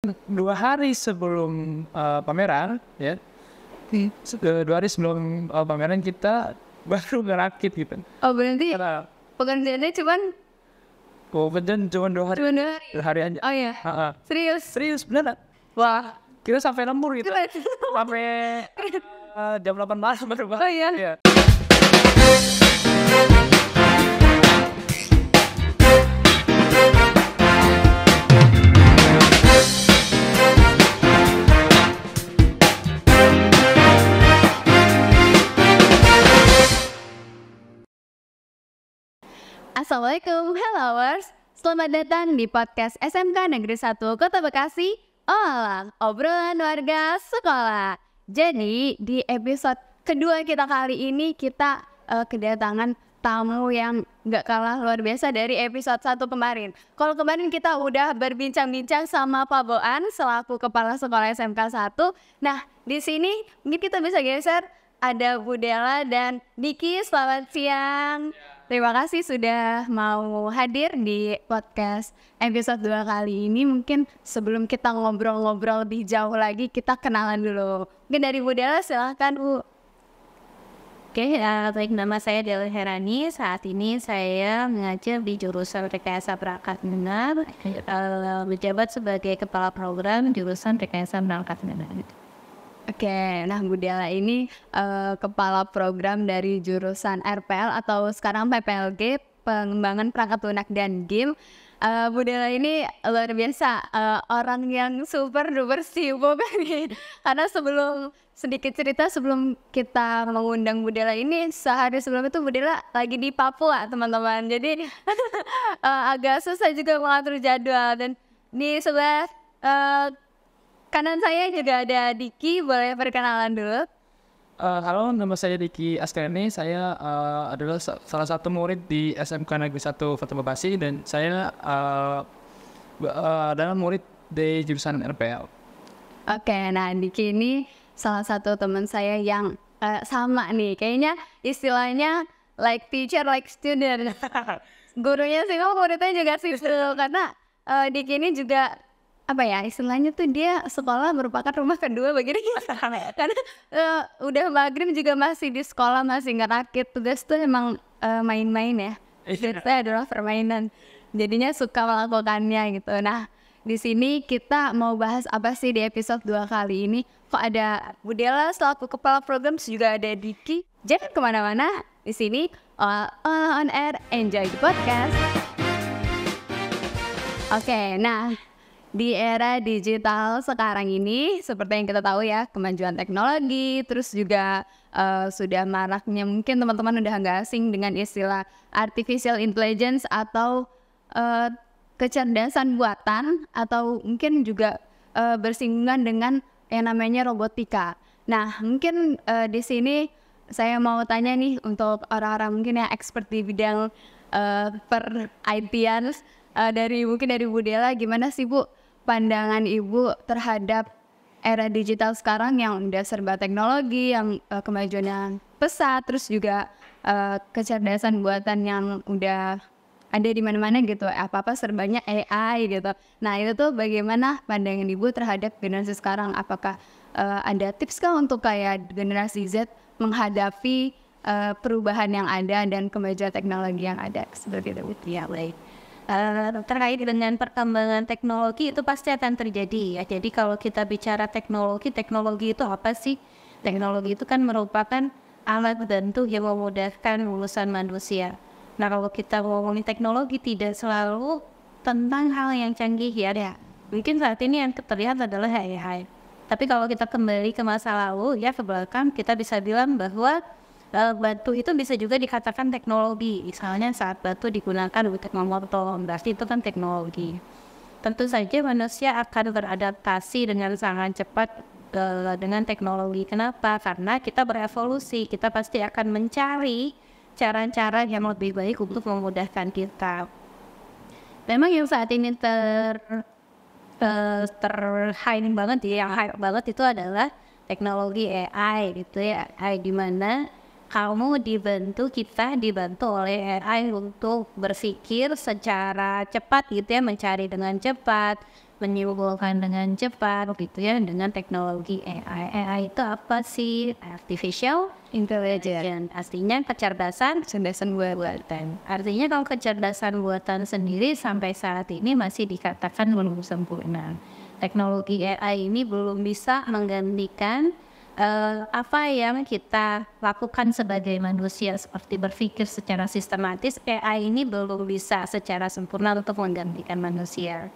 2 hari sebelum pameran ya. 2 hari sebelum pameran kita baru ngerakit gitu. Oh berarti Karena pekerjaannya cuman kemudian cuma 2 hari. cuma 2 hari. 2 hari aja. Oh iya. Serius? Beneran. Wah. Kita sampai lembur gitu. Keren. Sampai jam 8 malam baru bangun. Oh iya. Iya. Assalamualaikum, hellowers. Selamat datang di podcast SMK Negeri 1 Kota Bekasi, obrolan warga sekolah. Jadi di episode kedua kita kali ini kita kedatangan tamu yang gak kalah luar biasa dari episode 1 kemarin. Kalau kemarin kita udah berbincang-bincang sama Pak Boan selaku Kepala Sekolah SMK 1. Nah, di sini mungkin kita bisa geser, ada Bu Della dan Diki. Selamat siang. Terima kasih sudah mau hadir di podcast episode 2 kali ini. Mungkin sebelum kita ngobrol-ngobrol lebih jauh lagi, kita kenalan dulu. Mungkin dari Bu Della, silahkan Bu. Oke, baik, nama saya Della Herani. Saat ini saya mengajar di jurusan Rekayasa Perangkat Lunak, menjabat sebagai Kepala Program jurusan Rekayasa Perangkat Lunak. Oke, nah Bu Della ini kepala program dari jurusan RPL atau sekarang PPLG, pengembangan perangkat lunak dan game. Bu Della ini luar biasa, orang yang super duper sibuk nih. Karena sedikit cerita sebelum kita mengundang Bu Della ini, sehari sebelum itu Bu Della lagi di Papua teman-teman. Jadi agak susah juga mengatur jadwal. Dan di sebelah kanan saya juga ada Diki, boleh perkenalan dulu. Halo, nama saya Diki Askarani. Saya adalah salah satu murid di SMK Negeri 1 Kota Bekasi dan saya adalah murid di jurusan RPL. Oke, nah Diki ini salah satu teman saya yang sama nih. Kayaknya istilahnya like teacher, like student. Gurunya sih, muridnya juga sih. Karena Diki ini juga apa ya, istilahnya tuh dia sekolah merupakan rumah kedua bagi dia. Karena udah maghrib juga masih di sekolah, masih ngerakit. Tugas tuh emang main-main ya. Saya adalah permainan, jadinya suka melakukannya gitu. Nah, di sini kita mau bahas apa sih di episode 2 kali ini. Kok ada Bu Della selaku kepala program, juga ada Diki. Jangan kemana-mana, di sini on air, enjoy the podcast. Oke, nah di era digital sekarang ini, seperti yang kita tahu ya, kemajuan teknologi, terus juga sudah maraknya, mungkin teman-teman udah nggak asing dengan istilah artificial intelligence atau kecerdasan buatan, atau mungkin juga bersinggungan dengan yang namanya robotika. Nah, mungkin di sini saya mau tanya nih untuk orang-orang mungkin yang expert di bidang per IT-an, dari Bu Della, gimana sih Bu pandangan Ibu terhadap era digital sekarang yang udah serba teknologi, yang kemajuannya pesat, terus juga kecerdasan buatan yang udah ada di mana-mana gitu, apa-apa serbanya AI gitu. Nah, itu tuh bagaimana pandangan Ibu terhadap generasi sekarang? Apakah ada tips kah untuk kayak generasi Z menghadapi perubahan yang ada dan kemajuan teknologi yang ada seperti itu? Ya, baik. Terkait dengan perkembangan teknologi itu pasti akan terjadi ya. Jadi kalau kita bicara teknologi itu apa sih? Teknologi itu kan merupakan alat bantu yang memudahkan urusan manusia. Nah, kalau kita ngomongin teknologi tidak selalu tentang hal yang canggih ya. Mungkin saat ini yang terlihat adalah AI. Tapi kalau kita kembali ke masa lalu ya, ke belakang, kita bisa bilang bahwa batu itu bisa juga dikatakan teknologi. Misalnya saat batu digunakan untuk memotong, berarti itu kan teknologi. Tentu saja manusia akan beradaptasi dengan sangat cepat dengan teknologi. Kenapa? Karena kita berevolusi, kita pasti akan mencari cara-cara yang lebih baik untuk memudahkan kita. Memang yang saat ini hype banget ya, yang hype banget itu adalah teknologi AI gitu ya. AI di mana kita dibantu oleh AI untuk berpikir secara cepat gitu ya, mencari dengan cepat, menyimpulkan dengan cepat gitu ya dengan teknologi AI. AI itu apa sih? Artificial Intelligence. Artinya kecerdasan buatan. Artinya kalau kecerdasan buatan sendiri sampai saat ini masih dikatakan belum sempurna. Teknologi AI ini belum bisa menggantikan apa yang kita lakukan sebagai manusia seperti berpikir secara sistematis. AI ini belum bisa secara sempurna untuk menggantikan manusia.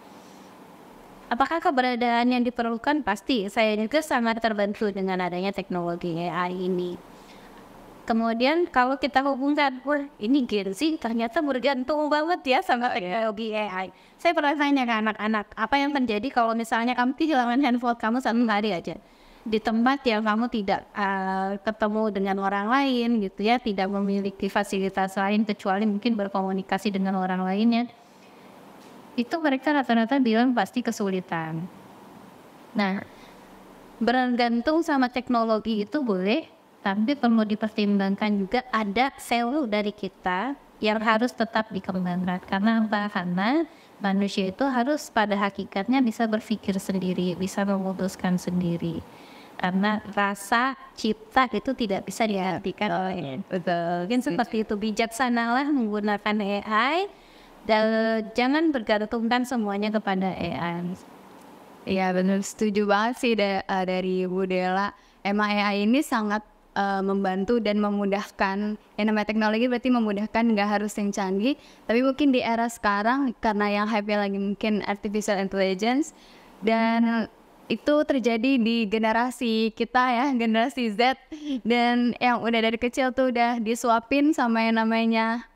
Apakah keberadaan yang diperlukan? Pasti. Saya juga sangat terbantu dengan adanya teknologi AI ini. Kemudian kalau kita hubungkan, wah ini Gen Z ternyata bergantung banget ya sama teknologi AI. Saya pernah tanya ke anak-anak, apa yang terjadi kalau misalnya kamu kehilangan handphone kamu satu hari aja di tempat yang kamu tidak ketemu dengan orang lain gitu ya, tidak memiliki fasilitas lain kecuali mungkin berkomunikasi dengan orang lainnya, itu mereka rata-rata bilang pasti kesulitan. Nah, bergantung sama teknologi itu boleh, tapi perlu dipertimbangkan juga ada selu dari kita yang harus tetap dikembangkan. Karena apa? Karena manusia itu harus pada hakikatnya bisa berpikir sendiri, bisa memutuskan sendiri. Karena rasa cipta itu tidak bisa diartikan oleh betul. Mungkin seperti itu, bijaksanalah menggunakan AI dan jangan bergantungkan semuanya kepada AI. Iya benar, setuju banget sih dari Bu Dela. Emang AI ini sangat membantu dan memudahkan. Yang namanya teknologi berarti memudahkan, nggak harus yang canggih. Tapi mungkin di era sekarang karena yang hype-nya lagi mungkin artificial intelligence, dan itu terjadi di generasi kita ya, generasi Z, dan yang udah dari kecil tuh udah disuapin sama yang namanya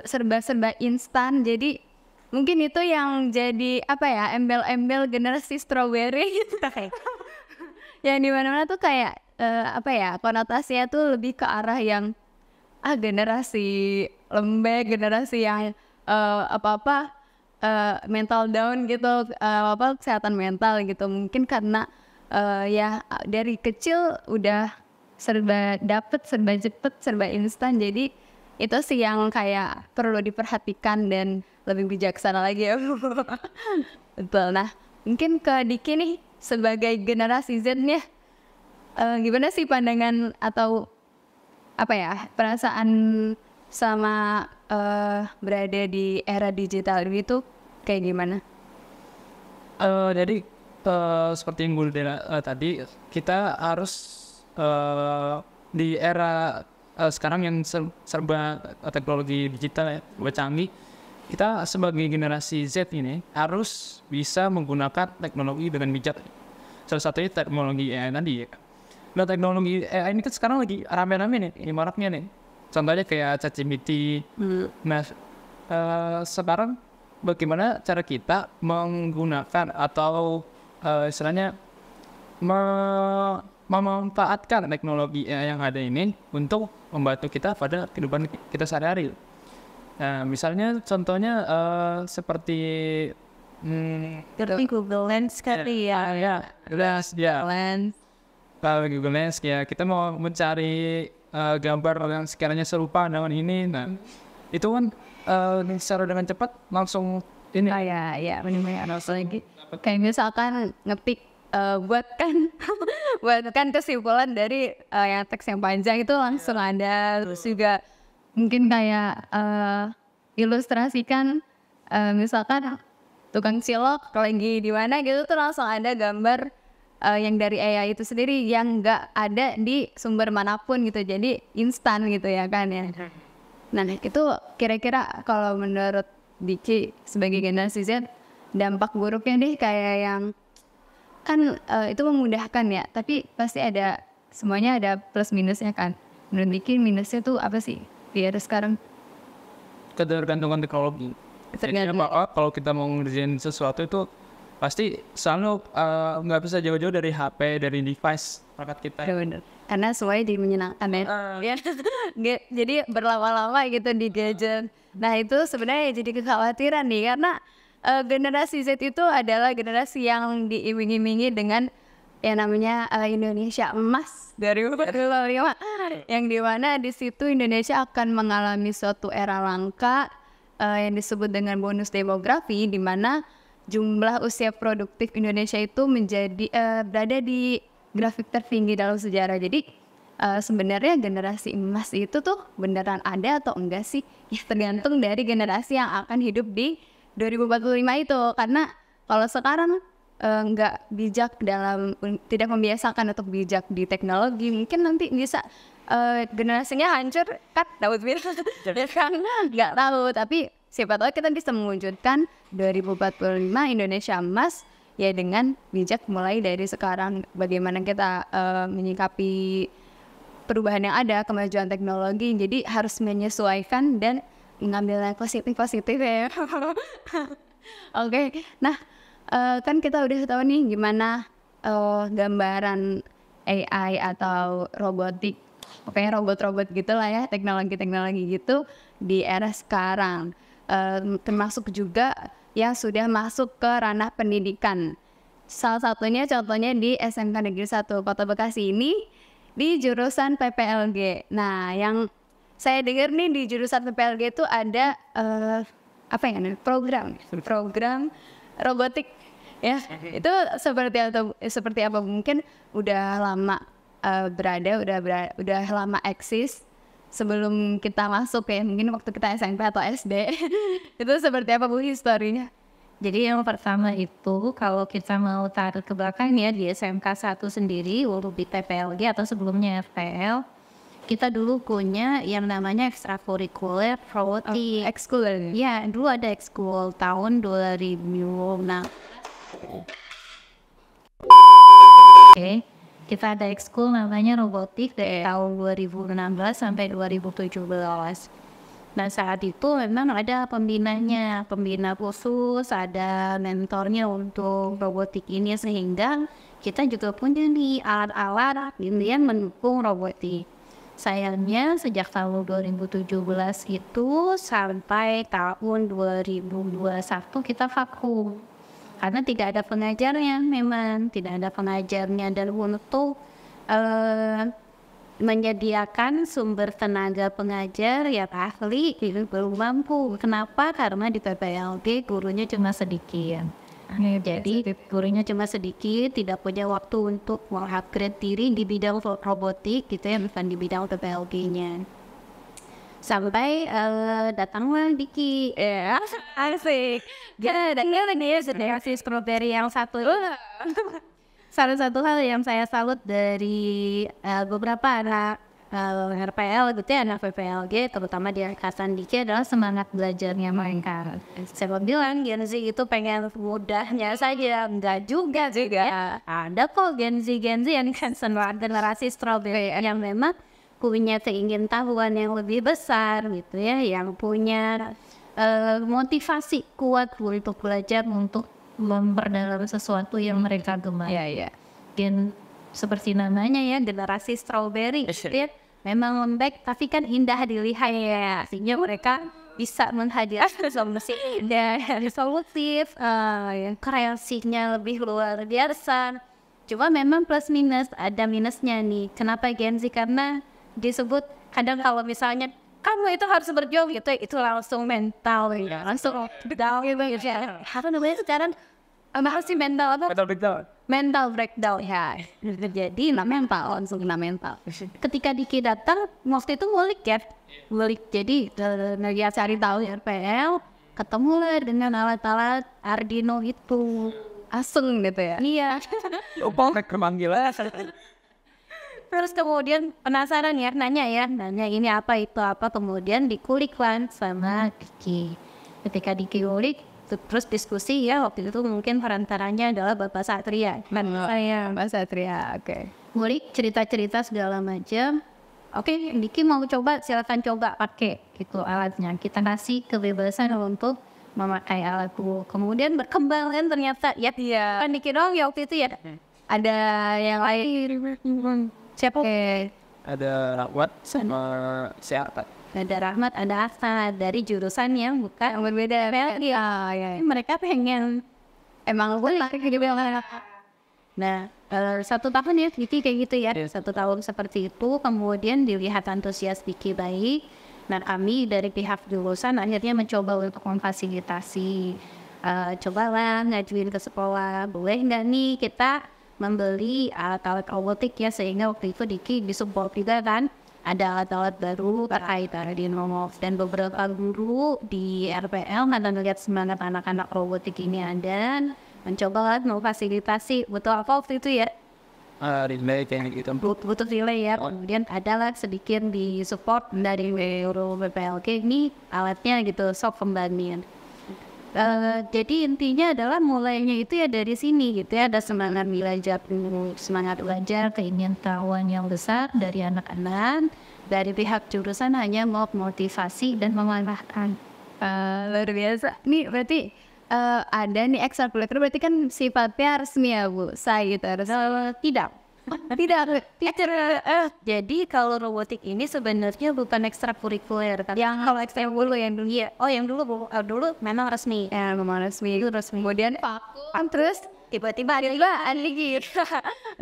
serba-serba instan. Jadi mungkin itu yang jadi apa ya, embel-embel generasi strawberry gitu. Yang dimana-mana tuh kayak apa ya, konotasinya tuh lebih ke arah yang generasi lembek, generasi yang apa-apa mental down gitu, kesehatan mental gitu. Mungkin karena ya dari kecil udah serba dapet, serba cepet, serba instan. Jadi itu sih yang kayak perlu diperhatikan dan lebih bijaksana lagi ya. Betul. Nah, mungkin ke Diki nih sebagai generasi Z nih, gimana sih pandangan atau apa ya, perasaan sama berada di era digital itu kayak gimana? Jadi seperti yang gue tadi, kita harus di era sekarang yang serba teknologi digital ya, serba canggih. Kita sebagai generasi Z ini harus bisa menggunakan teknologi dengan bijak. Salah satunya teknologi AI tadi ya. Nah, teknologi AI ini kan sekarang lagi rame-rame nih, ini maraknya nih. Contohnya kayak ChatGPT. Nah, sekarang bagaimana cara kita menggunakan atau istilahnya memanfaatkan teknologi AI yang ada ini untuk membantu kita pada kehidupan kita sehari-hari. Nah, misalnya contohnya seperti Google Lens kali ya. Lens. Kalau Google Lens ya, kita mau mencari gambar yang sekiranya serupa dengan ini. Nah, itu kan secara dengan cepat langsung ini. Ya benar-benar lagi. Kayak misalkan ngetik buatkan kesimpulan dari yang teks yang panjang itu langsung ada. Terus juga mungkin kayak ilustrasikan misalkan tukang cilok lagi di mana gitu, tuh langsung ada gambar yang dari AI itu sendiri yang nggak ada di sumber manapun gitu, jadi instan gitu ya kan ya. Nah itu kira-kira kalau menurut Diki sebagai generasi Z, dampak buruknya deh kayak yang kan itu memudahkan ya, tapi pasti ada, semuanya ada plus minusnya kan. Menurut Diki minusnya tuh apa sih di era sekarang? Ketergantungan teknologi. Jadi kalau kita mau ngerjain sesuatu itu pasti selalu nggak bisa jauh-jauh dari HP, dari device perangkat kita. Ya bener. Karena semuanya jadi menyenangkan ya. Jadi berlama-lama gitu di gadget. Nah itu sebenarnya jadi kekhawatiran nih, karena generasi Z itu adalah generasi yang diiming-imingi dengan yang namanya Indonesia emas dari 2045, yang dimana di situ Indonesia akan mengalami suatu era langka yang disebut dengan bonus demografi, di mana jumlah usia produktif Indonesia itu berada di grafik tertinggi dalam sejarah. Jadi sebenarnya generasi emas itu tuh beneran ada atau enggak sih? Ya tergantung dari generasi yang akan hidup di 2045 itu. Karena kalau sekarang nggak bijak tidak membiasakan untuk bijak di teknologi, mungkin nanti bisa generasinya hancur kan, nggak tahu. Tapi siapa tahu kita bisa mewujudkan 2045 Indonesia emas ya dengan bijak mulai dari sekarang. Bagaimana kita menyikapi perubahan yang ada, kemajuan teknologi, jadi harus menyesuaikan dan mengambil yang positif ya. Oke, nah kan kita udah tahu nih gimana gambaran AI atau robotik, pokoknya robot-robot gitulah ya, teknologi-teknologi gitu di era sekarang, termasuk juga yang sudah masuk ke ranah pendidikan. Salah satunya contohnya di SMK Negeri 1 Kota Bekasi ini di jurusan PPLG. Nah, yang saya dengar nih di jurusan PPLG itu ada program robotik ya. Itu seperti apa mungkin udah lama udah lama eksis sebelum kita masuk ya, mungkin waktu kita SMP atau SD. Itu seperti apa Bu historinya? Jadi yang pertama itu kalau kita mau tarik ke belakang ya, di SMK 1 sendiri untuk di PPLG atau sebelumnya FPL, kita dulu punya yang namanya ekstrakurikuler robotik. Ekskul ya, dulu ada ekskul tahun 2006. Oke, kita ada ekskul namanya robotik dari tahun 2016 sampai 2017. Nah, saat itu memang ada pembina khusus, ada mentornya untuk robotik ini, sehingga kita juga punya nih alat-alat yang mendukung robotik. Sayangnya sejak tahun 2017 itu sampai tahun 2021 kita vakum. Karena tidak ada pengajarnya, dan untuk menyediakan sumber tenaga pengajar yang ahli itu belum mampu. Kenapa? Karena di PPLG gurunya cuma sedikit. Jadi gurunya cuma sedikit, tidak punya waktu untuk mengupgrade diri di bidang robotik gitu ya, bukan di bidang PPLG-nya. Sampai datanglah Diki, asik. Datanglah nih generasi strawberry yang satu. Salah satu hal yang saya salut dari beberapa anak RPL gitu ya, anak PPLG, terutama di angkatan Diki, adalah semangat belajarnya mereka. Saya bilang Gen Z itu pengen mudahnya saja, enggak juga. Ya. Ada kok Gen Z yang generasi strawberry yang memang punya keingintahuan yang lebih besar gitu ya, yang punya motivasi kuat untuk belajar, untuk memperdalam sesuatu yang mereka gemar. Gen seperti namanya ya, generasi strawberry gitu ya, memang lembek tapi kan indah dilihat ya, sehingga mereka bisa menghadirkan solusi indah, solutif, kreasinya lebih luar biasa. Cuma memang plus minus, ada minusnya nih. Kenapa Gen Z? Karena disebut kadang kalau misalnya kamu itu harus berjuang gitu, itu langsung mental ya, langsung down gitu ya. Apa namanya sekarang? Harus sih mental breakdown ya. Jadi langsung kena mental. Ketika Diki datang waktu itu ngulik, jadi dia cari tahu RPL, ketemu lah dengan alat-alat Arduino itu, aseng gitu ya. Iya. Terus kemudian penasaran ya, nanya ini apa itu apa, kemudian dikulik kan sama Diki. Ketika Diki kulik, terus diskusi ya, waktu itu mungkin perantaranya adalah Bapak Satria. Pak Satria, oke. Ngulik cerita-cerita segala macam. Oke, Diki mau coba, silakan coba pakai gitu alatnya. Kita kasih kebebasan untuk memakai alatku. Kemudian berkembang kan ternyata kan Diki doang ya waktu itu ya. Ada yang lain. Siapa? Ada Rahmat sama Sehat. Ada Rahmat, ada Asa dari jurusan yang bukan yang berbeda. Mereka pengen emang gue tarik ke juga. Nah, 1 tahun ya Diki kayak gitu ya. 1 tahun seperti itu, kemudian dilihat antusias Diki baik. Nah, kami dari pihak jurusan akhirnya mencoba untuk memfasilitasi. cobalah ngajuin ke sekolah, boleh nggak nih kita membeli alat-alat robotik ya, sehingga waktu itu Diki disupport juga kan, ada alat-alat baru terkait Arduino, dan beberapa guru di RPL karena ngeliat semangat anak-anak robotik ini ada, mencoba mau fasilitasi butuh apa waktu itu ya, relay kayak gitu. butuh relay ya, kemudian adalah sedikit di support dari guru BPLK ini alatnya gitu, sok kembangin. Jadi intinya adalah mulainya itu ya dari sini gitu ya, ada semangat belajar, keingintahuan yang besar dari anak-anak, dari pihak jurusan hanya mau motivasi dan mengarahkan. Luar biasa. Nih berarti ada nih ekstrakurikuler, berarti kan sifatnya resmi ya Bu, saya gitu harus. Tidak. Tidak, Jadi kalau robotik ini sebenarnya bukan ekstrakurikuler kan? yang kalau ekstra dulu yang dulu. Iya, yang dulu Bu. Dulu memang resmi. Ya memang resmi. Itu resmi. Kemudian vakum terus Tiba-tiba ada lagi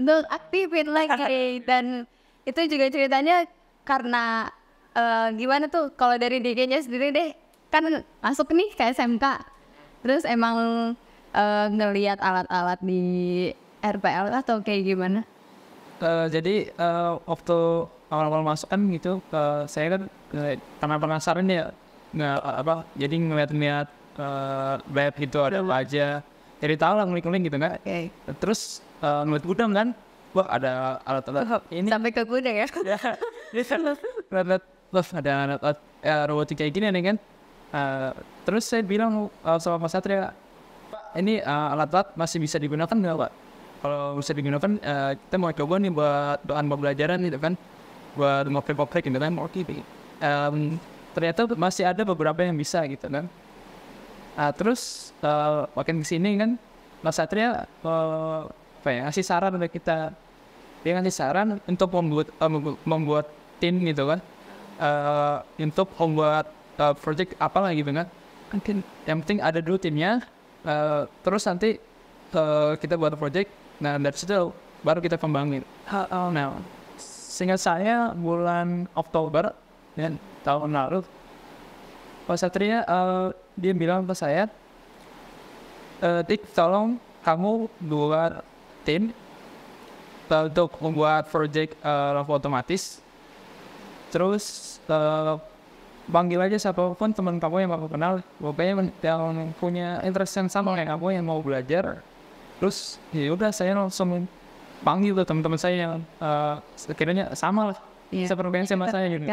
untuk aktifin lagi, dan itu juga ceritanya karena gimana tuh kalau dari DG-nya sendiri deh, kan masuk nih ke SMK, terus emang ngelihat alat-alat di RPL atau kayak gimana? Jadi waktu awal-awal masuk kan gitu, saya kan karena penasaran ya, jadi ngeliat-ngeliat web gitu ada apa aja, jadi tahu lah ngulik-ngulik gitu kan. Terus ngeliat gudang kan, wah ada alat-alat ini. Sampai ke gudang ya? Ngeliat, wah ada alat-alat robotik kayak gini nih kan. Terus saya bilang sama Mas Satria, Pak ini alat-alat masih bisa digunakan nggak Pak? Kalau bisa digunakan, kita mau coba nih buat bahan pembelajaran gitu kan, buat ngoprek-ngoprek gitu kan, ternyata masih ada beberapa yang bisa gitu kan. Terus makin kesini kan, Mas Satria ngasih saran untuk kita, dia ngasih saran untuk membuat tim gitu kan, untuk membuat project apalah gitu kan. Mungkin yang penting ada dulu timnya, terus nanti kita buat project. Nah dari situ baru kita kembangin. Nah, seingat saya bulan Oktober dan tahun lalu, Pak Satria dia bilang ke saya, Dik tolong kamu buat tim untuk membuat project robot otomatis. Terus panggil aja siapapun teman kamu yang kamu kenal, pokoknya yang punya interest yang sama kayak kamu yang mau belajar. Terus ya udah saya langsung panggil tuh teman-teman saya yang sekiranya sama lah, seperti sama saya gitu.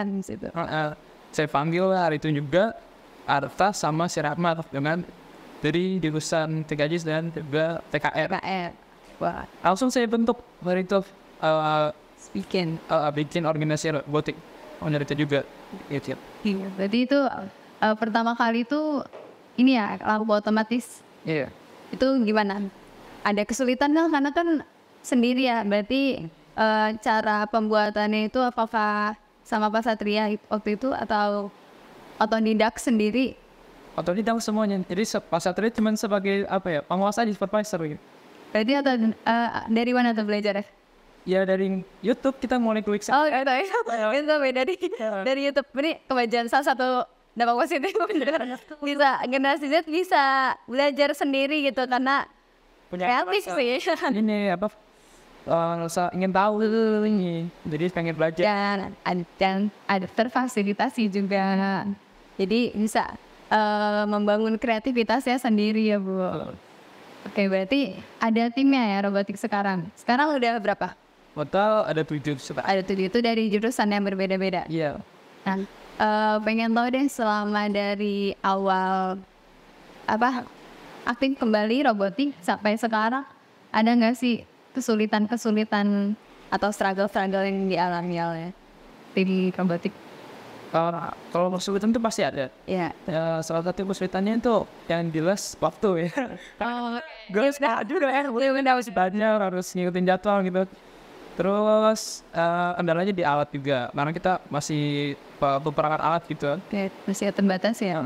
Saya panggil hari itu juga Arta sama si Rahmat dengan dari jurusan TKJ dan juga TKR. Wah, Langsung saya bentuk hari itu bikin organisasi robotik. Dari itu juga gitu. Iya, berarti itu pertama kali itu ini ya lampu otomatis. Iya. Itu gimana? Ada kesulitan nggak? Karena kan sendiri ya, berarti cara pembuatannya itu apakah sama Pak Satria waktu itu atau otodidak sendiri? Otodidak semuanya. Jadi Pak Satria cuma sebagai penguasa di supervisor gitu. Berarti atau dari mana tuh belajarnya? Ya dari YouTube kita mulai klik. Oh, itu dari YouTube. Ini kebajikan salah satu dampak positif bisa generasi Z bisa belajar sendiri gitu karena kreatif sih. Ini rasa ingin tahu ini, jadi pengen belajar. Dan ada terfasilitasi juga, jadi bisa membangun kreativitasnya sendiri ya Bu. Oke, berarti ada timnya ya robotik sekarang. Sekarang udah berapa? Total ada 7. Ada 7 itu dari jurusan yang berbeda-beda. Iya. Nah, pengen tahu deh selama dari awal aktif kembali robotik sampai sekarang, ada nggak sih kesulitan atau struggle yang dialami oleh tim robotik? Kalau kesulitan itu pasti ada. Iya. Salah satu kesulitannya itu yang jelas waktu ya. Gue harus banyak, harus ngikutin jadwal gitu. Terus kendalanya di alat juga, karena kita masih perangkat alat gitu. Oke, masih terbatas ya.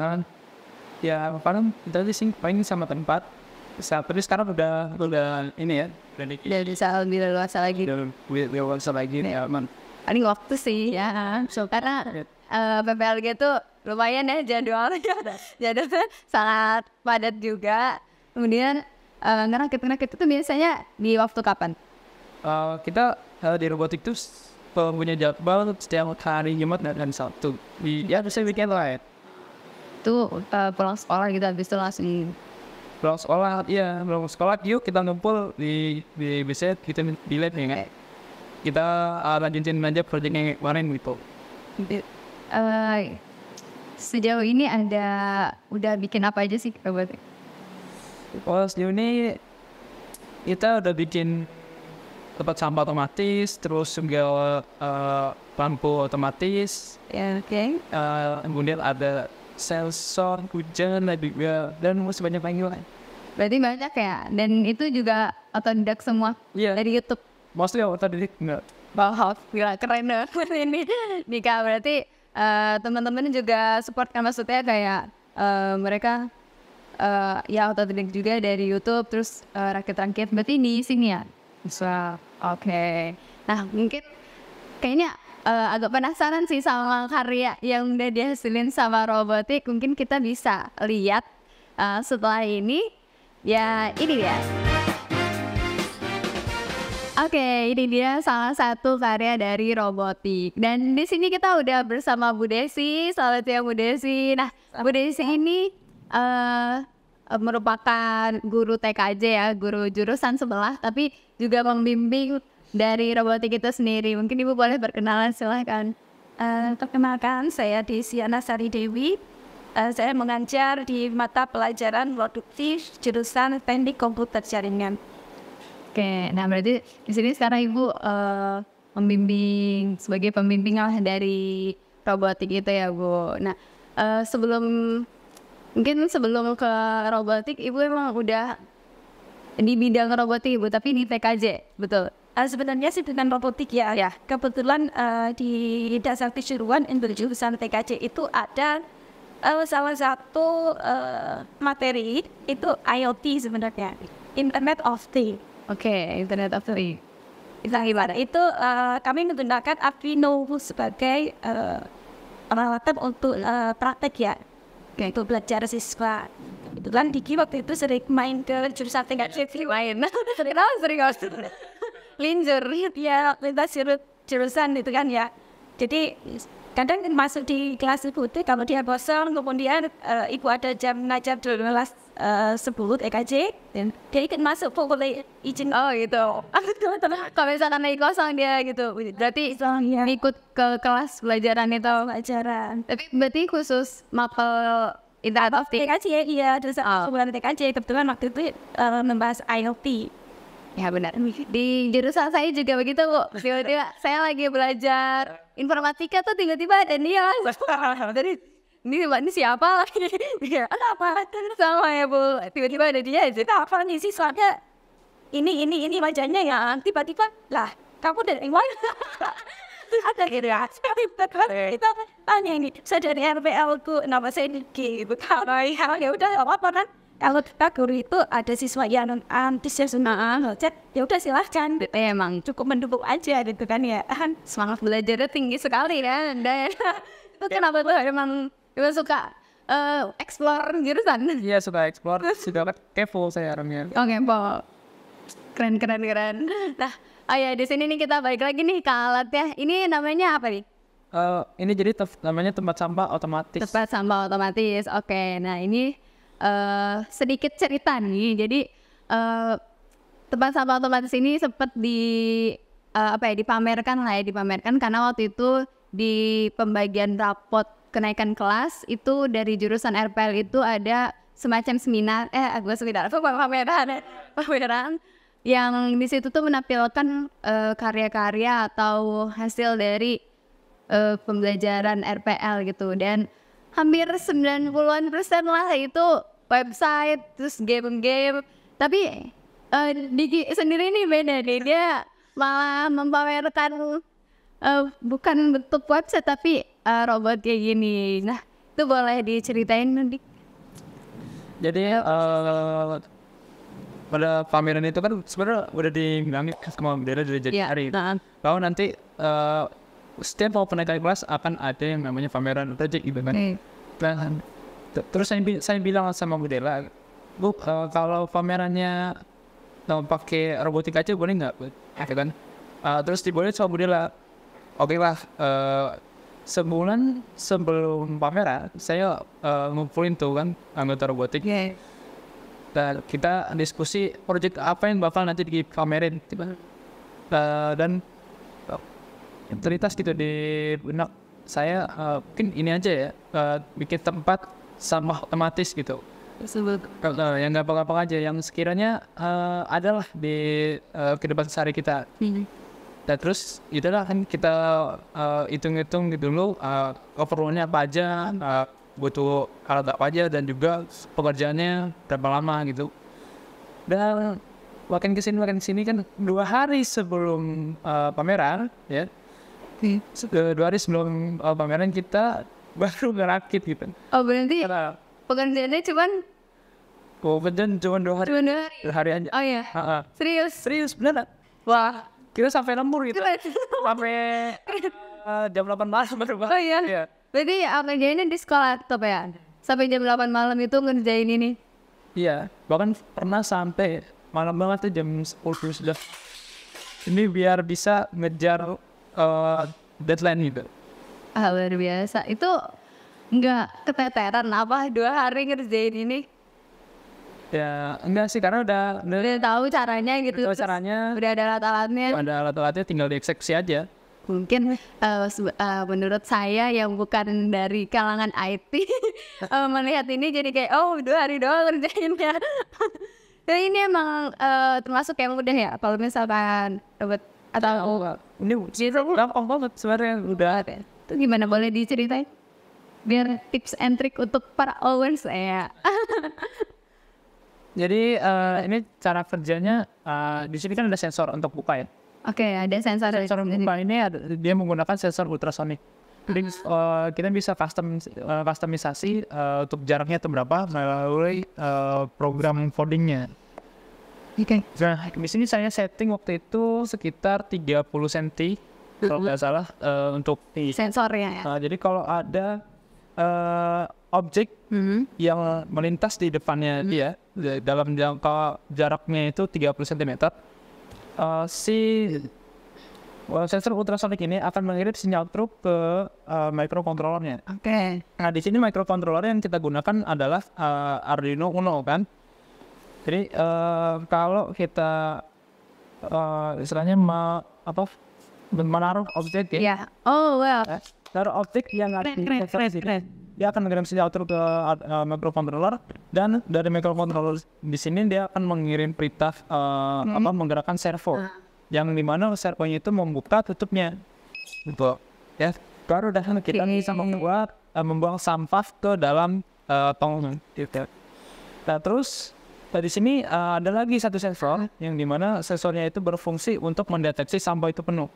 Ya paling kita sih paling sama tempat. Tapi sekarang udah ini ya, udah bisa lebih leluasa lagi. Leluasa lagi ya, man. Paling waktu sih ya. Karena PPLG tuh lumayan ya jadwalnya. Jadwalnya sangat padat juga. Kemudian ngerakit itu biasanya di waktu kapan? Kita di robotik tuh punya jadwal setiap hari Jumat dan Sabtu. Ya bisa weekend lah ya. Itu pulang sekolah gitu habis itu langsung Pulang sekolah yuk kita ngumpul di BZ kita di lab ya kan. Kita lanjutin aja project yang kemarin gitu. Sejauh ini udah bikin apa aja sih robotik? Sejauh ini kita udah bikin tempat sampah otomatis, terus juga lampu otomatis. Ya, oke. Kemudian ada sensor hujan juga dan masih banyak lagi lah. Berarti banyak ya, dan itu juga otodidak semua dari YouTube. Mostly otodidak enggak. Wow, gila keren banget ini. Nika berarti teman-teman juga support kan, maksudnya kayak mereka ya otodidak juga dari YouTube, terus rakit-rakit berarti di sini ya. Oke. Nah mungkin kayaknya agak penasaran sih sama karya yang udah dihasilin sama robotik. Mungkin kita bisa lihat setelah ini. Ya ini dia. Oke, ini dia salah satu karya dari robotik. Dan di sini kita udah bersama Bu Desi. Selamat siang Bu Desi. Nah, Bu Desi ini merupakan guru TKJ ya, guru jurusan sebelah, tapi juga pembimbing dari robotik itu sendiri. Mungkin Ibu boleh berkenalan, silahkan. Perkenalkan, saya Desiana Sari Dewi. Saya mengajar di mata pelajaran produktif jurusan Teknik Komputer Jaringan. Oke, nah berarti di sini sekarang Ibu membimbing sebagai pembimbing lah dari robotik itu ya Bu. Nah sebelum ke robotik, Ibu emang udah di bidang robotik Ibu, tapi di TKJ, betul? Sebenarnya sih dengan robotik ya. Kebetulan di dasar kejuruan jurusan TKJ itu ada salah satu materi itu IoT sebenarnya, Internet of Things. Oke, Internet of Things. Itu kami menggunakan Arduino sebagai peralatan untuk praktek ya. Untuk belajar siswa. Kebetulan Diki waktu itu sering main ke jurusan TKJ. Sering linjur. Ya, lintas jurusan itu kan ya. Jadi kadang masuk di kelas ibu itu kalau dia bosan, kemudian ibu ada jam ngajar di kelas 10 TKJ, dan dia ikut masuk, boleh izin. Oh gitu. Kalau misalkan lagi kosong dia gitu, berarti ikut ke kelas pelajaran itu. Tapi berarti khusus mapel Internet of Things. TKJ iya, bukan TKJ, kebetulan waktu itu membahas IoT. Ya benar. Di jurusan saya juga begitu Bu. Tiba-tiba saya lagi belajar informatika tuh tiba-tiba ada dia. Jadi ini siapa lagi? Apa? Sama ya Bu. Tiba-tiba ada dia aja. Apa nih sih soalnya ini wajahnya ya. Tiba-tiba lah kamu dari mana? Ada gitu ya. Kita tanya ini. Saya dari RPL ku, nama saya Diki. Kalau ya udah apa kan? Kalau kita guru itu ada siswa yang antusias ya udah silahkan. Emang cukup mendukung aja gitu kan ya. Semangat belajarnya tinggi sekali kan Anda. Itu kenapa tuh emang suka explore jurusan? Iya suka explore, suka kepo saya orangnya. Oke, Po. Keren. Nah, ya di sini nih kita balik lagi nih ke alatnya. Ini namanya apa nih? Ini jadi namanya tempat sampah otomatis. Tempat sampah otomatis. Oke, nah ini sedikit cerita nih. Jadi tempat sampah otomatis ini sempat dipamerkan karena waktu itu di pembagian rapot kenaikan kelas itu dari jurusan RPL itu ada semacam pameran yang di situ tuh menampilkan karya-karya atau hasil dari pembelajaran RPL gitu, dan hampir 90% lah itu website, terus game-game. Tapi Diki sendiri nih beda nih, dia malah mempamerkan bukan bentuk website tapi robot kayak gini. Nah itu boleh diceritain Dik? Jadi pada pameran itu kan sebenarnya udah dibilangin sama bendera dari Januari. Bahwa nanti setiap mau penaikan kelas akan ada yang namanya pameran project gitu kan. Nah, terus saya bilang sama Bu Dela, Bu, kalau pamerannya pakai robotik aja boleh nggak, Bu? Gitu kan. Terus dibolehin sama Bu Dela. Oke lah, sebulan sebelum pameran saya ngumpulin tuh kan anggota robotik. Dan kita diskusi project apa yang bakal nanti dipamerin. Dan terlintas gitu di benak saya, mungkin ini aja ya, bikin tempat sampah otomatis gitu. Yang gampang-gampang aja, yang sekiranya adalah di kehidupan sehari kita. Dan terus itulah kan kita hitung-hitung gitu dulu, keperluannya apa aja, butuh alat apa aja, dan juga pekerjaannya berapa lama gitu. Dan makin kesini kan 2 hari sebelum pameran ya, 2 hari sebelum pameran kita baru ngerakit gitu. Oh berarti Karena pekerjaannya cuman kemudian cuma 2 hari. cuma 2 hari. 2 hari aja. Oh iya. Serius? Beneran. Wah. Kita sampai lembur gitu. Keren. Sampai jam 8 malam baru Oh iya. Iya. Berarti kerjainnya di sekolah laptop ya? Sampai jam 8 malam itu ngerjain ini? Iya. Bahkan pernah sampai malam banget tuh jam 10 sudah. Ini biar bisa ngejar deadline gitu. Luar biasa. Itu nggak keteteran apa 2 hari ngerjain ini? Ya enggak sih, karena udah Udah tahu caranya gitu. tahu terus caranya. Udah ada alat-alatnya. Ada alat-alatnya, tinggal dieksekusi aja. Mungkin menurut saya yang bukan dari kalangan IT melihat ini jadi kayak 2 hari doang ngerjainnya. Jadi ini emang termasuk yang mudah ya kalau misalkan robot atau Ini gampang banget sebenarnya, udah ada. itu gimana, boleh diceritain? Biar tips and trick untuk para owens ya. Jadi ini cara kerjanya, di sini kan ada sensor untuk buka ya. Oke, ada sensor. Sensor buka ini dia menggunakan sensor ultrasonic. Jadi kita bisa customisasi untuk jaraknya itu berapa melalui program codingnya. Oke. Nah, di sini saya setting waktu itu sekitar 30 cm kalau nggak salah untuk Sensornya ya. jadi kalau ada objek yang melintas di depannya dia dalam jangka jaraknya itu 30 cm, si sensor ultrasonic ini akan mengirim sinyal truk ke microcontrollernya. Oke. Nah, di sini microcontroller yang kita gunakan adalah Arduino Uno kan. Jadi kalau kita istilahnya menaruh objek ya. Ya. Oh wow. Taruh objek yang ada di sensor ini, Keren. dia akan mengirim sinyal truk ke microcontroller, dan dari microcontroller di sini dia akan mengirim perintah menggerakkan servo, yang dimana servonya itu membuka tutupnya, gitu. Ya, baru dah kita bisa membuang sampah ke dalam tong. Gitu. Nah terus di sini ada lagi satu sensor yang dimana sensornya itu berfungsi untuk mendeteksi sampah itu penuh.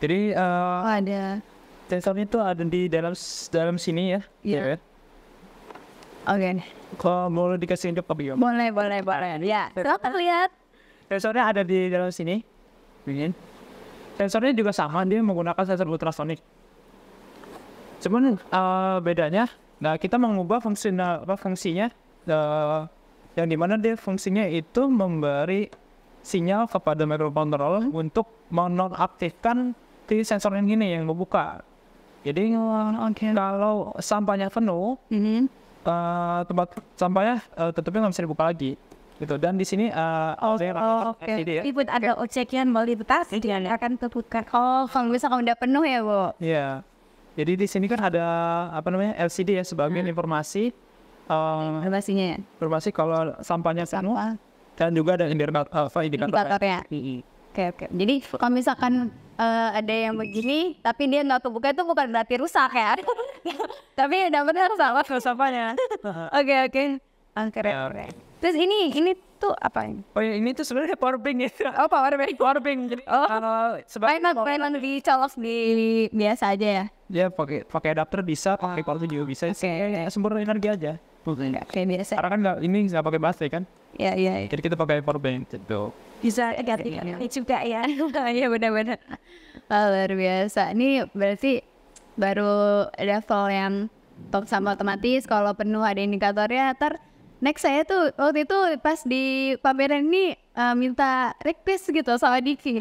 Jadi Ada. sensornya itu ada di dalam sini ya. Iya. Ya. Oke. Kalau boleh dikasih hidup tapi Boleh. Ya. Silakan lihat. sensornya ada di dalam sini. Begini. Sensornya juga sama, dia menggunakan sensor ultrasonic. Cuman bedanya, nah kita mengubah fungsinya yang dimana dia fungsinya itu memberi sinyal kepada microcontroller untuk menonaktifkan si sensor yang ini yang membuka. Jadi kalau sampahnya penuh, tempat sampahnya tutupnya nggak bisa dibuka lagi, gitu. Dan di sini LCD ya. Ibu ada objek yang mau dibuka, dia akan terbuka. Oh, kalau misalkan udah penuh ya, Bu. Iya. Jadi di sini kan ada LCD ya sebagai informasi. Informasinya ya. Informasi kalau sampahnya penuh, dan juga ada Indikatornya. Oke. Jadi kalau misalkan ada yang begini, tapi dia nggak kebuka itu bukan berarti rusak ya. Tapi dapetnya sampahnya. Oke. Keren. Terus ini tuh apa ini? Oh ya, ini tuh sebenarnya power bank ya. Oh, power bank. Jadi Mainan dicolok di biasa aja ya. dia pakai adapter bisa, pakai power bank juga bisa. Oke. Sumber energi aja. Kayak biasa. Karena kan nggak pakai baterai kan. Iya. Jadi kita pakai power bank gitu. Bisa ganti juga ya. Iya benar-benar. Luar biasa. Ini berarti baru level yang tong sampah otomatis. Kalau penuh ada indikatornya. Next saya tuh waktu itu pas di pameran ini minta request gitu sama Diki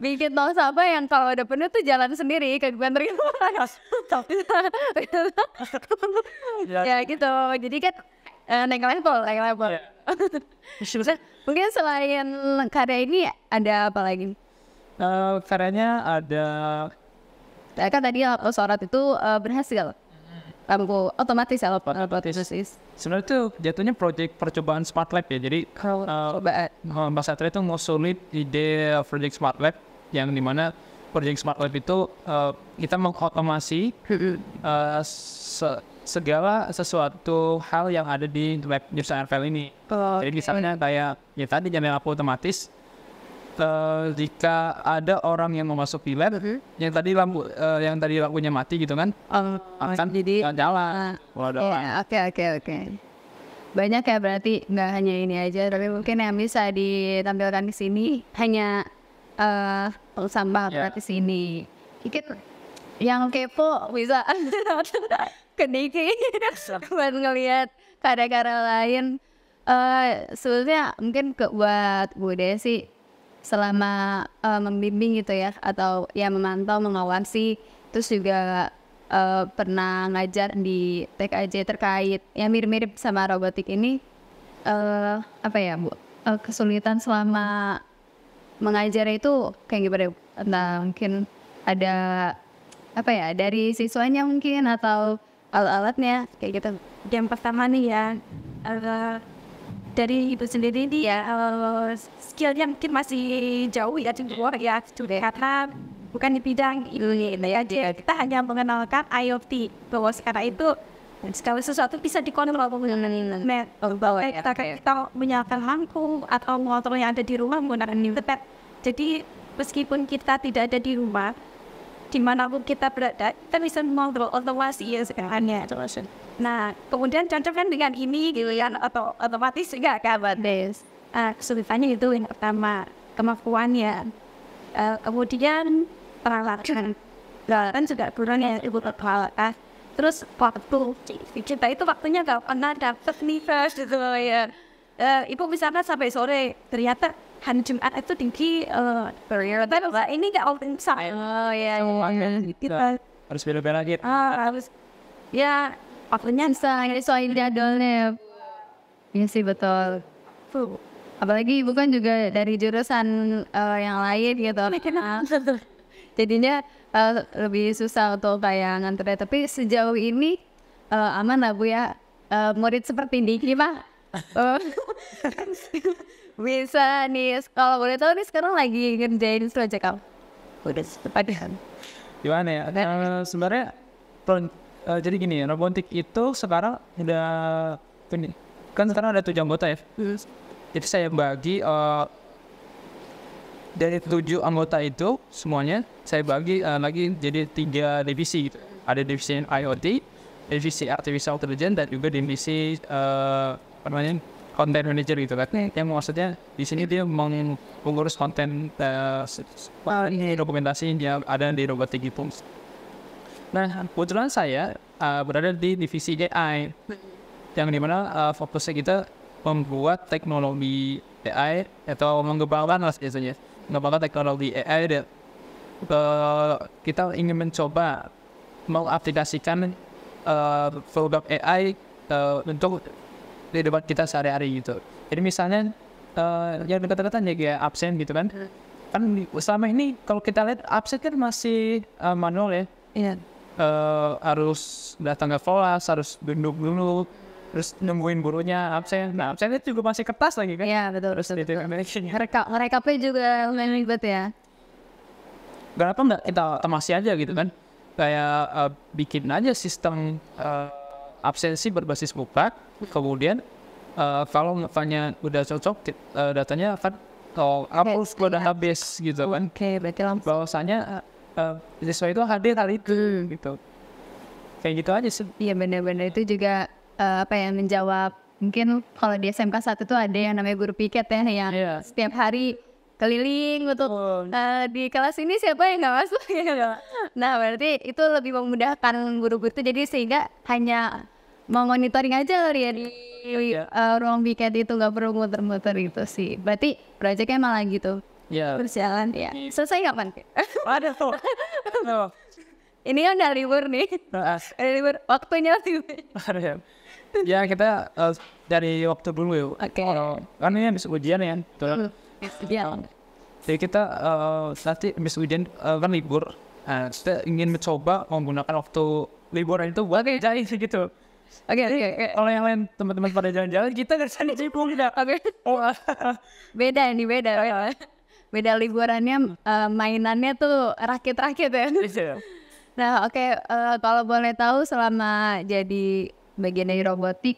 bikin tong sampah yang kalau udah penuh tuh jalan sendiri ke bukan terima. Ya gitu, jadi kan naik level. Mungkin selain karya ini ada apa lagi? Karyanya ada Kan tadi lampu sorot itu berhasil, lampu otomatis ya, lampu otomatis. sebenarnya tuh jatuhnya project percobaan smart lab ya. Jadi Mbak Satria itu ngusulin ide project smart lab yang dimana project smart lab itu kita mengotomasi segala sesuatu hal yang ada di lab jurusan RPL ini. Jadi misalnya kayak ya tadi nyalain lampu otomatis. Jika ada orang yang memasuki lab yang tadi lampunya mati gitu kan, akan jadi nyala. Oke. Banyak ya, berarti nggak hanya ini aja, tapi mungkin yang bisa ditampilkan di sini hanya sampah gratis ini. Mungkin yang kepo bisa ke Diki buat ngelihat karya-karya lain. Sebetulnya mungkin buat Bu Desi selama membimbing gitu ya, atau ya memantau, mengawasi, terus juga pernah ngajar di TKJ terkait yang mirip-mirip sama robotik ini, apa ya Bu, kesulitan selama mengajar itu kayak gimana Bu? Entah mungkin ada apa ya dari siswanya mungkin atau alat-alatnya kayak gitu. Yang pertama nih ya, dari ibu sendiri nih ya, skillnya mungkin masih jauh ya di luar ya, karena bukan di bidang ini ya. Kita hanya mengenalkan IoT, bahwa sekarang itu segala sesuatu bisa dikontrol menggunakan net. Kita menyalakan lampu atau motor yang ada di rumah menggunakan internet. Jadi meskipun kita tidak ada di rumah, dimanapun kita berada, kita bisa mengontrol otomasi ya sekarang ya. Nah, kemudian cocok kan dengan ini gitu kan, atau otomatis juga kabar des. Kesulitannya itu yang pertama, kemampuannya. Kemudian peralatan juga kurang ya, ibu peralatan. Terus waktu kita itu waktunya gak pernah dapet nih gitu ya. Ibu misalnya sampai sore, ternyata hari Jumat itu tinggi ini gak open side. Kita harus bela-bela gitu. Harus ya waktunya soal jadwalnya. Iya sih betul. Apalagi ibu kan juga dari jurusan yang lain gitu. Jadinya lebih susah untuk kayak nganternya. Tapi sejauh ini aman lah Bu ya. Murid seperti Diki mah bisa nih. Kalau boleh tahu nih sekarang lagi ngerjain project apa? Udah sepadahan. Gimana ya? Sebenarnya jadi gini ya, robotik itu sekarang udah kan sekarang ada 7 anggota ya. Jadi saya bagi dari 7 anggota itu semuanya saya bagi lagi jadi 3 divisi gitu. Ada divisi IoT, divisi artificial intelligence, dan juga divisi content manager gitu kan. Yang maksudnya di sini dia mengurus konten dokumentasi yang ada di robotik itu. Nah, kebetulan saya berada di divisi AI, yang dimana fokusnya kita membuat teknologi AI atau mengembangkan biasanya mengembangkan teknologi AI, dan kita ingin mencoba mengaplikasikan produk AI untuk kehidupan kita sehari-hari gitu. Jadi misalnya yang dekat-dekatan ya kayak absen gitu kan. Kan selama ini kalau kita lihat absen kan masih manual ya. Iya. Harus datang ke kelas, harus duduk dulu, terus nungguin gurunya absen. Nah, absennya juga masih kertas lagi kan? Iya betul. Ngerekapnya juga lumayan ribet ya. Kenapa nggak kita otomasi aja gitu kan? Kayak bikin aja sistem absensi berbasis muka, kemudian kalau misalnya udah cocok, datanya akan hapus ke database gitu kan? Oke, berarti langsung. Bahwasanya siswa itu hadir hari itu gitu. Kayak gitu aja sih. Iya benar-benar itu juga apa ya, menjawab mungkin kalau di SMK 1 itu ada yang namanya guru piket ya, yang setiap hari keliling untuk di kelas ini siapa yang nggak masuk gitu. Nah berarti itu lebih memudahkan guru-guru itu, jadi sehingga hanya mau monitoring aja kali ya di ruang piket itu, nggak perlu muter-muter gitu sih. Berarti proyeknya malah gitu berjalan ya. Selesai kapan? Ada tuh. Ini kan udah libur nih. Ada libur, waktunya libur. Ya kita dari waktu dulu ya. Oke. Kan ini habis ujian ya. Betul. Iya. Jadi kita nanti habis ujian kan libur. Nah, kita ingin mencoba menggunakan waktu liburan itu buat jalan gitu. Oke. Kalau yang lain teman-teman pada jalan-jalan, kita nggak bisa dicipung kita. Oke. Beda nih, beda. Beda liburannya, mainannya tuh rakit-rakit ya. Nah, oke, kalau boleh tahu selama jadi bagian dari robotik,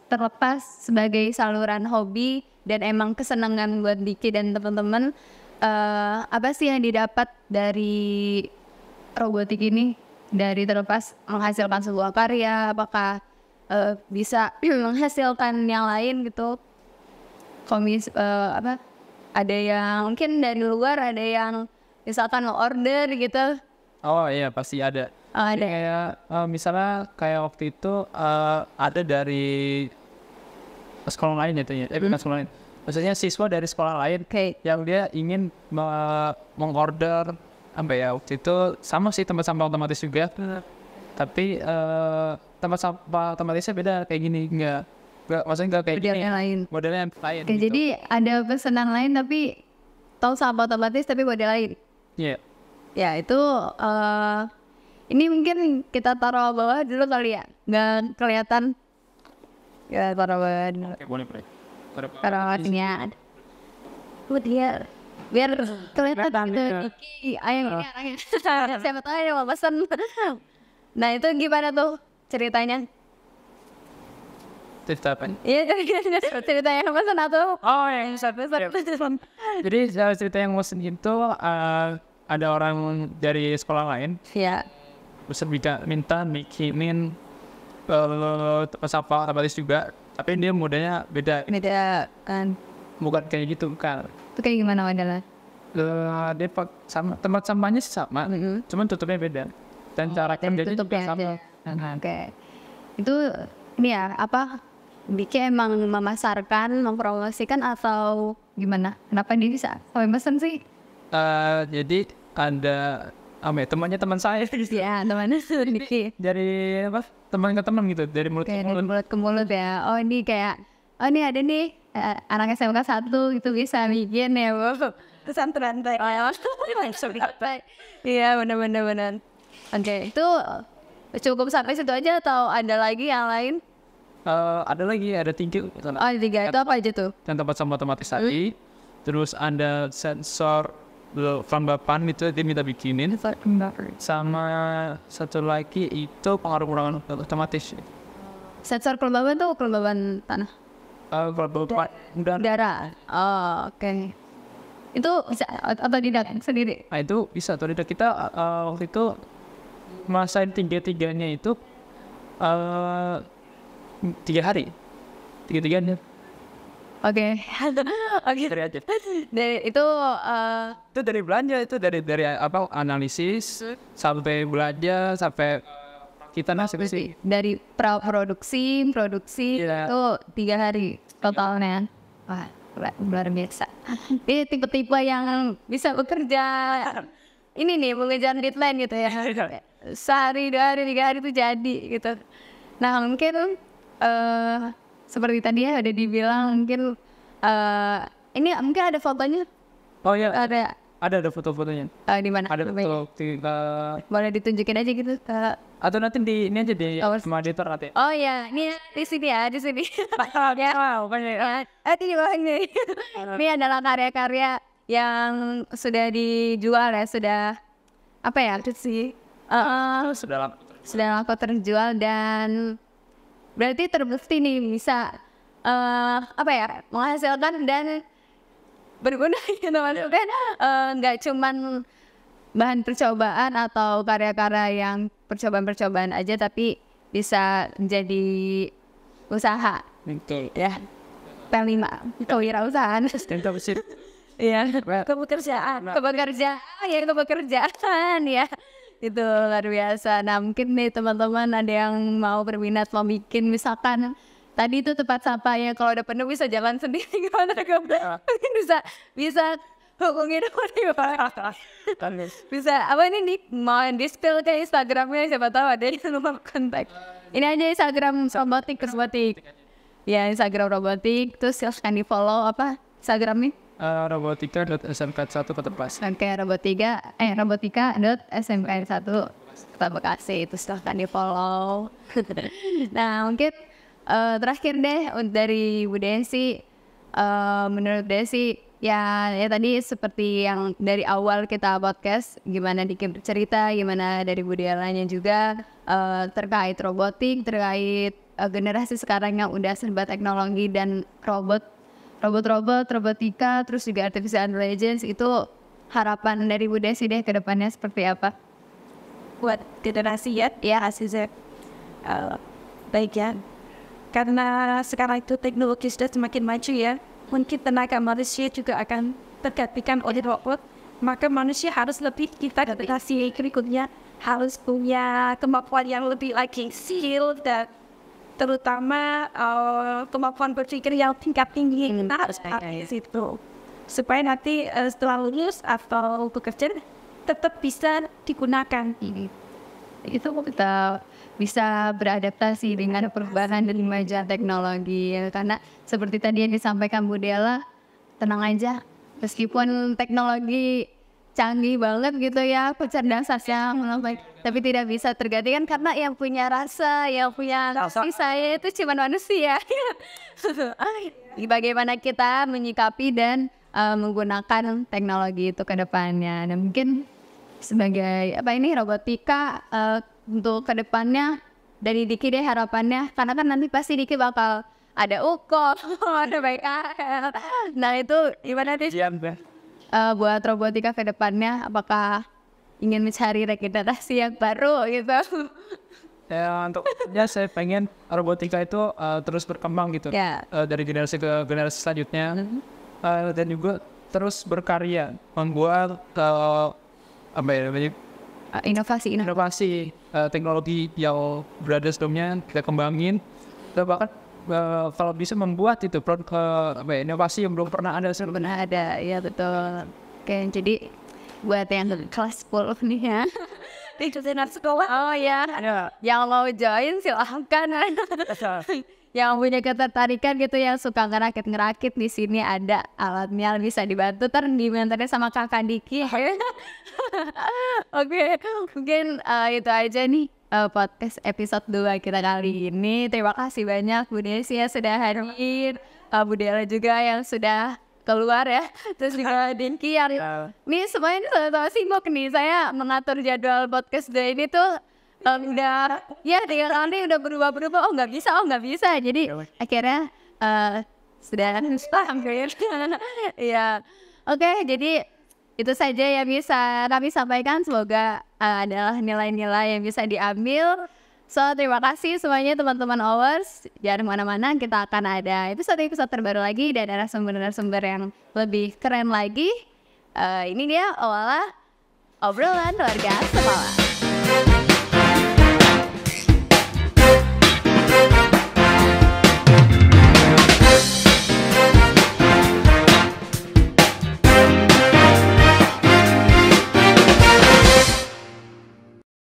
terlepas sebagai saluran hobi dan emang kesenangan buat Diki dan teman-teman, apa sih yang didapat dari robotik ini? Dari terlepas menghasilkan sebuah karya, apakah bisa menghasilkan yang lain gitu? Ada yang mungkin dari luar, ada yang misalkan order gitu. Oh iya pasti ada. Ada. Kayak misalnya kayak waktu itu ada dari sekolah lain itu ya, bukan sekolah lain. Maksudnya siswa dari sekolah lain yang dia ingin mengorder apa ya, waktu itu sama sih tempat sampah otomatis juga. Tapi tempat sampah otomatisnya beda kayak gini, enggak maksudnya enggak kayak modelnya lain. Modelnya lain. Oke, gitu. jadi ada pesanan lain tapi tahu sampah otomatis tapi model lain. Iya. Ya itu ini mungkin kita taruh bawah dulu kali ya, nggak kelihatan. Ya taruh bawah dulu. Oke, boleh. Taruh bawahnya. Dia biar kelihatan gitu. Iki, ayo ini orangnya. Siapa tahu ada mau pesan. Nah itu gimana tuh ceritanya? Cerita apa? Iya cerita yang pesan atau? Oh yang pesan. Jadi cerita yang pesan itu ada orang dari sekolah lain. Iya. Bisa minta bikinin tempat sampah otomatis juga, tapi dia modelnya beda. Beda kan? Bukan kayak gitu kan? Itu kayak gimana modelnya? Dia sama tempat sampahnya sih sama, cuman tutupnya beda. Dan cara kerjanya juga sama. Oke. Itu ini ya apa? Diki emang memasarkan, mempromosikan atau gimana? Kenapa dia bisa sampai pesen sih? Jadi ada temannya teman saya gitu. Ya temannya Diki. Dari apa? Teman ke teman gitu, dari mulut ke mulut. Dari mulut ke mulut ya. Oh ini kayak, oh ini ada nih anak SMK 1 itu bisa bikin ya, wow. Pesantren teh. Iya benar. Oke, itu cukup sampai situ aja atau ada lagi yang lain? Ada lagi, ada 3. Oh 3 itu apa aja tuh? Dan tempat sampah otomatis tadi. Terus ada sensor kelembapan itu dia minta bikinin. Sama satu lagi itu pengaruh otomatis. Sensor kelembaban tuh kelembaban tanah? Kelembapan udara. Oh oke. Itu bisa otodidak sendiri? Nah itu bisa otodidak. Kita waktu itu masain 3-3-nya itu 3 hari. 3-3-nya. Oke. Dari aja. Dari itu dari belanja, itu dari apa analisis sampai belanja sampai kita nasib sih. Dari produksi itu 3 hari totalnya. Wah, luar biasa. Ini tipe-tipe yang bisa bekerja ini nih mengejar deadline gitu ya. Sehari, 2 hari, 3 hari itu jadi gitu. Nah mungkin seperti tadi ya udah dibilang mungkin ini mungkin ada fotonya. Oh iya. Ada foto-fotonya. Di mana? Ada foto boleh ditunjukin aja gitu. Atau nanti ini aja di sama editor nanti. Oh iya, ini di sini. Ya. Di bawahnya. Ini adalah karya-karya yang sudah dijual ya, sudah apa ya? Sudah laku terjual dan berarti terbukti nih bisa menghasilkan dan berguna gitu maksudnya kan nggak cuman bahan percobaan atau karya-karya yang percobaan aja tapi bisa menjadi usaha Betul. ya P5 kewirausahaan. Iya, kepekerjaan. Kepekerjaan ya. Itu luar biasa. Nah mungkin nih teman-teman ada yang mau berminat mau bikin misalkan tadi itu tempat sampah ya, kalau udah penuh bisa jalan sendiri gimana mungkin bisa hubungin bisa apa ini nih mau di spill ke Instagramnya, siapa tahu ada yang nomor kontak. Ini aja Instagram robotik ya, Instagram robotik, terus silahkan di follow apa Instagramnya robotika.smk1 Kota Bekasi. Oke, robotika.smk1 Kota Bekasi, itu silahkan di follow. Nah mungkin terakhir deh dari Bu Desi, menurut Desi ya tadi seperti yang dari awal kita podcast, gimana Diki bercerita, gimana dari Bu Dialanya juga terkait robotik, terkait generasi sekarang yang udah serba teknologi dan robotika, terus juga artificial intelligence. Itu harapan dari Bu Desi deh ke depannya seperti apa? Buat generasi ya hasilnya baik ya. Karena sekarang itu teknologi sudah semakin maju ya. Mungkin tenaga manusia juga akan tergantikan oleh robot. Maka manusia harus lebih, kita generasi berikutnya harus punya kemampuan yang lebih lagi, skill dan terutama kemampuan berpikir yang tingkat tinggi. Kita harus pakai situ supaya nanti setelah lulus atau bekerja tetap bisa digunakan. Itu kita bisa beradaptasi dengan perubahan dan kemajuan teknologi ya. Karena seperti tadi yang disampaikan Bu Della, tenang aja, meskipun teknologi canggih banget gitu ya, kecerdasannya melambai, tapi tidak bisa tergantikan karena yang punya rasa, yang punya kasih saya itu cuma manusia. Bagaimana kita menyikapi dan menggunakan teknologi itu ke depannya. Dan mungkin sebagai robotika untuk ke depannya dari Diki deh harapannya, karena kan nanti pasti Diki bakal ada UKOL, ada BKL. Nah itu gimana deh? Buat robotika ke depannya, apakah ingin mencari regenerasi yang baru gitu? Ya untuknya saya pengen robotika itu terus berkembang gitu, dari generasi ke generasi selanjutnya, dan juga terus berkarya membuat inovasi teknologi yang berada sebelumnya kita kembangin, kita bahkan kalau bisa membuat itu inovasi yang belum pernah ada sebelumnya. Ya betul. Oke, jadi buat yang kelas 10 nih ya, di sekolah. Oh ya, yang mau join silahkan. Yang punya ketertarikan gitu, yang suka ngerakit di sini ada alatnya, bisa dibantu dimentorin sama kakak Diki. Oke, mungkin itu aja nih podcast episode 2 kita kali ini. Terima kasih banyak Bu Desi yang sudah hadir, Bu Della juga yang sudah keluar ya, terus juga Dinky yang nih semuanya ini sama sibuk nih. Saya mengatur jadwal podcast 2 ini tuh udah ya 3 kali udah berubah-berubah, nggak bisa, jadi akhirnya sudah hampir ya. Oke, jadi itu saja yang bisa kami sampaikan, semoga adalah nilai-nilai yang bisa diambil. So terima kasih semuanya teman-teman Owers, jangan kemana-mana, kita akan ada episode terbaru lagi dan narasumber yang lebih keren lagi. Ini dia obrolan keluarga semalam.